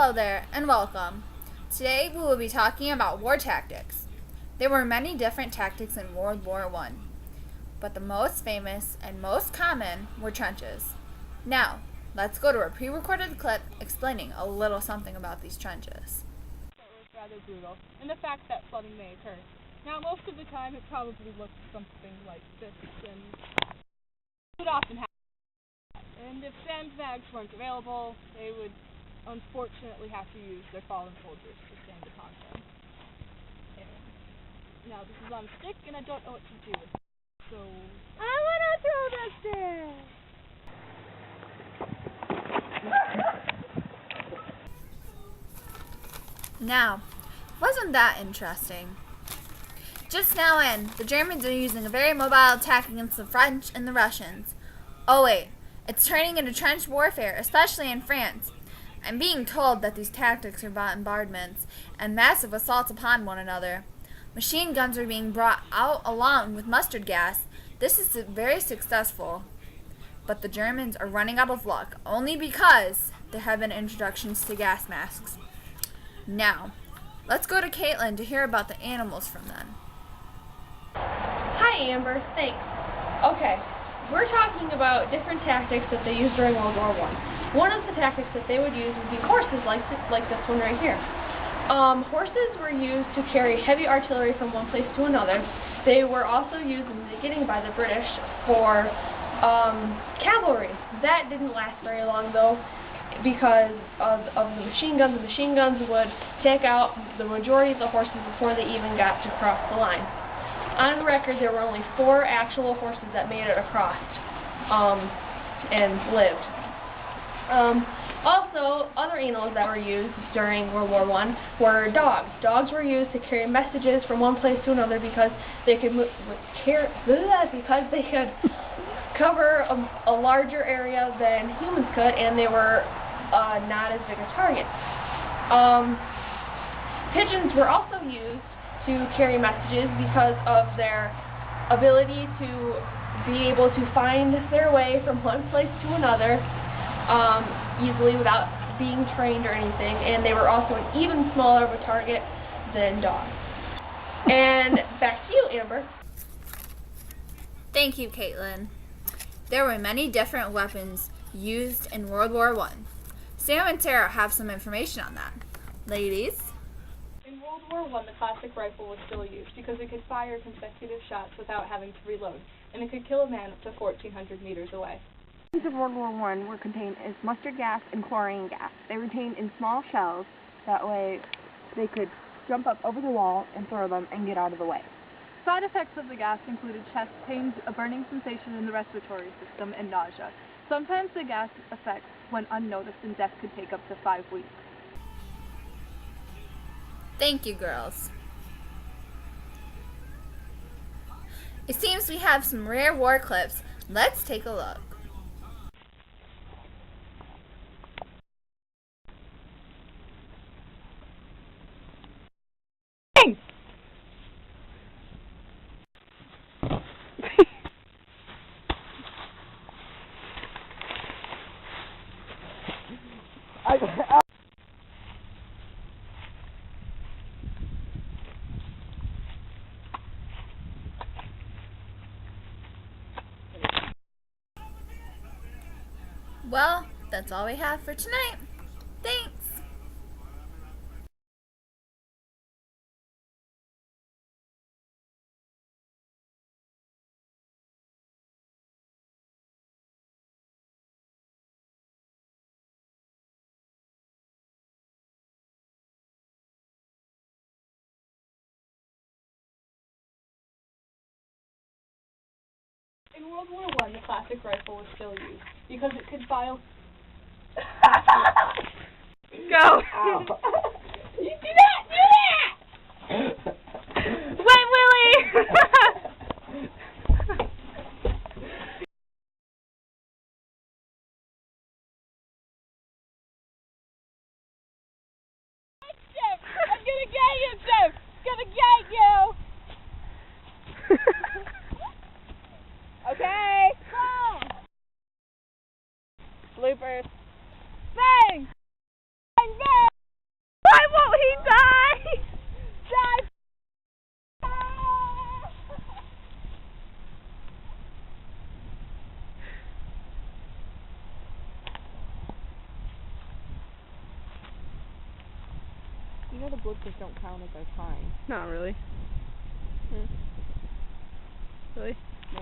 Hello there, and welcome. Today we will be talking about war tactics. There were many different tactics in World War I, but the most famous and most common were trenches. Now, let's go to a pre-recorded clip explaining a little something about these trenches. It was rather brutal, and the fact that flooding may occur. Now, most of the time it probably looks something like this, and it often happens. And if sandbags weren't available, they would unfortunately have to use their fallen soldiers to stand upon them. And now this is on a stick, and I don't know what to do with it. So I want to throw that stick! Now, wasn't that interesting? Just now the Germans are using a very mobile attack against the French and the Russians. Oh wait, it's turning into trench warfare, especially in France. I'm being told that these tactics are bombardments and massive assaults upon one another. Machine guns are being brought out along with mustard gas. This is very successful. But the Germans are running out of luck, only because there have been introductions to gas masks. Now, let's go to Caitlin to hear about the animals from then. Hi Amber, thanks. Okay, we're talking about different tactics that they used during World War I. One of the tactics that they would use would be horses like this one right here. Horses were used to carry heavy artillery from one place to another. They were also used in the beginning by the British for cavalry. That didn't last very long though because of the machine guns. The machine guns would take out the majority of the horses before they even got to cross the line. On record, there were only 4 actual horses that made it across and lived. Also, other animals that were used during World War I were dogs. Dogs were used to carry messages from one place to another because they could cover a larger area than humans could, and they were not as big a target. Pigeons were also used to carry messages because of their ability to be able to find their way from one place to another easily without being trained or anything, and they were also an even smaller of a target than dogs. And back to you, Amber. Thank you, Caitlin. There were many different weapons used in World War I. Sam and Sarah have some information on that. Ladies? In World War I, the classic rifle was still used because it could fire consecutive shots without having to reload, and it could kill a man up to 1,400 meters away. Weapons of World War I were contained as mustard gas and chlorine gas. They were contained in small shells, that way they could jump up over the wall and throw them and get out of the way. Side effects of the gas included chest pains, a burning sensation in the respiratory system, and nausea. Sometimes the gas effects went unnoticed and death could take up to 5 weeks. Thank you, girls. It seems we have some rare war clips. Let's take a look. Well, that's all we have for tonight. Thanks. In World War I, the classic rifle was still used because it could fire. Go! You do that! Do that! Wet Willie! I'm gonna get you, Jim! Gonna get you! Okay! Bloopers. Bang! Bang, bang! know the blitzers don't count as our time. Not really. Really? No.